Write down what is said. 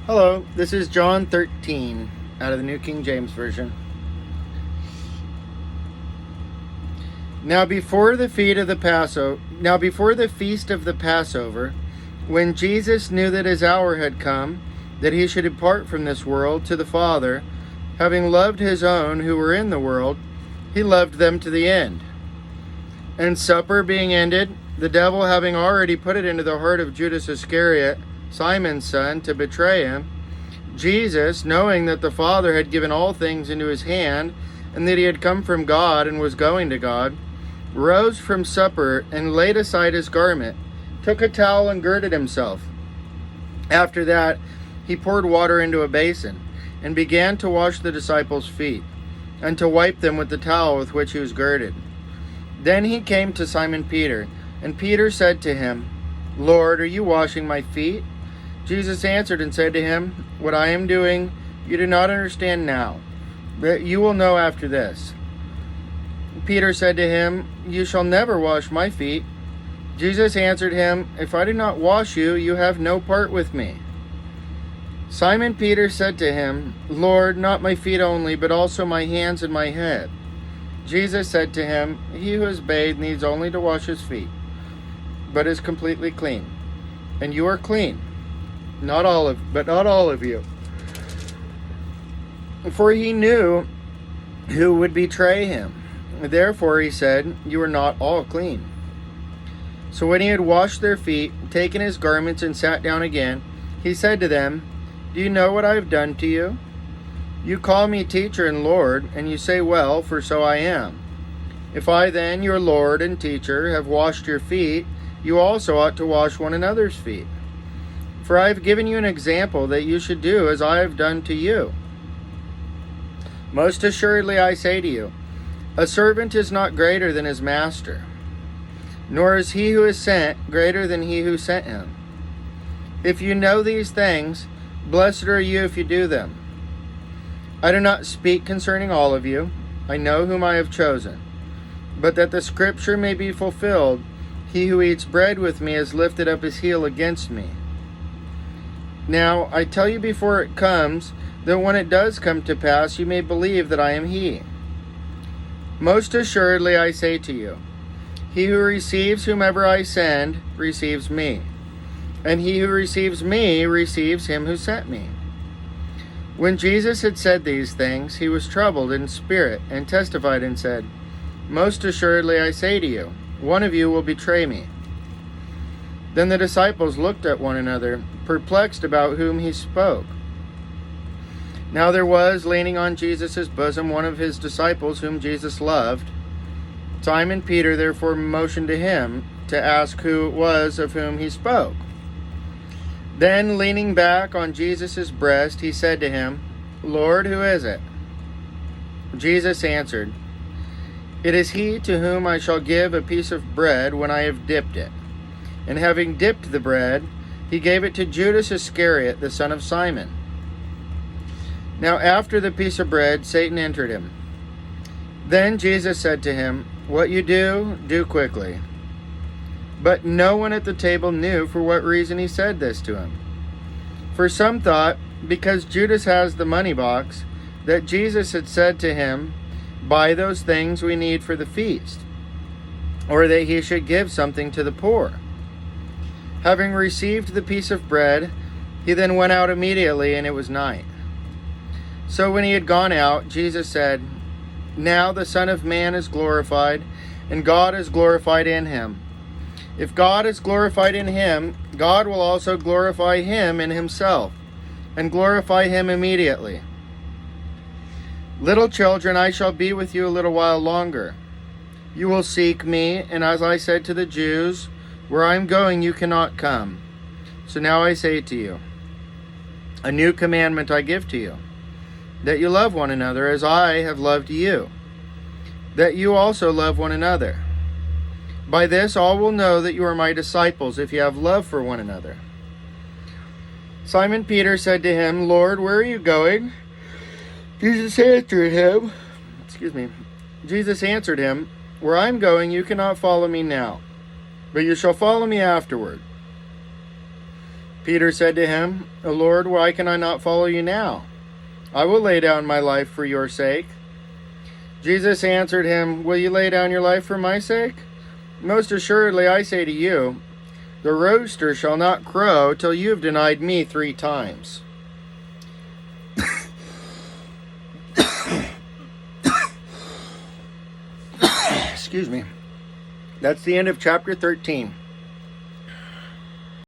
Hello, this is John 13 out of the New King James Version. Now before the feast of the Passover, when Jesus knew that his hour had come, that he should depart from this world to the Father, having loved his own who were in the world, he loved them to the end. And supper being ended, the devil having already put it into the heart of Judas Iscariot, Simon's son, to betray him, Jesus, knowing that the Father had given all things into his hand, and that he had come from God and was going to God, rose from supper and laid aside his garment, took a towel and girded himself. After that, he poured water into a basin, and began to wash the disciples' feet, and to wipe them with the towel with which he was girded. Then he came to Simon Peter, and Peter said to him, Lord, are you washing my feet? Jesus answered and said to him, What I am doing you do not understand now, but you will know after this. Peter said to him, You shall never wash my feet. Jesus answered him, If I do not wash you, you have no part with me. Simon Peter said to him, Lord, not my feet only, but also my hands and my head. Jesus said to him, He who is bathed needs only to wash his feet, but is completely clean. And you are clean, but not all of you. For he knew who would betray him. Therefore he said, You are not all clean. So when he had washed their feet, taken his garments, and sat down again, he said to them, Do you know what I have done to you? You call me teacher and Lord, and you say, Well, for so I am. If I then, your Lord and teacher, have washed your feet, you also ought to wash one another's feet. For I have given you an example that you should do as I have done to you. Most assuredly I say to you, a servant is not greater than his master, nor is he who is sent greater than he who sent him. If you know these things, blessed are you if you do them. I do not speak concerning all of you. I know whom I have chosen. But that the scripture may be fulfilled, he who eats bread with me has lifted up his heel against me. Now, I tell you before it comes, that when it does come to pass, you may believe that I am he. Most assuredly I say to you, he who receives whomever I send receives me, and he who receives me receives him who sent me. When Jesus had said these things, he was troubled in spirit, and testified and said, Most assuredly I say to you, one of you will betray me. Then the disciples looked at one another, perplexed about whom he spoke. Now there was, leaning on Jesus' bosom, one of his disciples whom Jesus loved. Simon Peter therefore motioned to him to ask who it was of whom he spoke. Then, leaning back on Jesus' breast, he said to him, Lord, who is it? Jesus answered, It is he to whom I shall give a piece of bread when I have dipped it. And having dipped the bread, he gave it to Judas Iscariot, the son of Simon. Now after the piece of bread, Satan entered him. Then Jesus said to him, What you do, do quickly. But no one at the table knew for what reason he said this to him. For some thought, because Judas has the money box, that Jesus had said to him, Buy those things we need for the feast, or that he should give something to the poor. Having received the piece of bread, he then went out immediately, and it was night. So when he had gone out, Jesus said, Now the Son of Man is glorified, and God is glorified in him. If God is glorified in him, God will also glorify him in himself, and glorify him immediately. Little children, I shall be with you a little while longer. You will seek me, and as I said to the Jews, where I am going you cannot come. So now I say to you, a new commandment I give to you, that you love one another as I have loved you, that you also love one another. By this all will know that you are my disciples, if you have love for one another. Simon Peter said to him, Lord, where are you going? Jesus answered him, Where I am going you cannot follow me now, but you shall follow me afterward. Peter said to him, Lord, why can I not follow you now? I will lay down my life for your sake. Jesus answered him, Will you lay down your life for my sake? Most assuredly, I say to you, the rooster shall not crow till you have denied me 3 times. Excuse me. That's the end of chapter 13.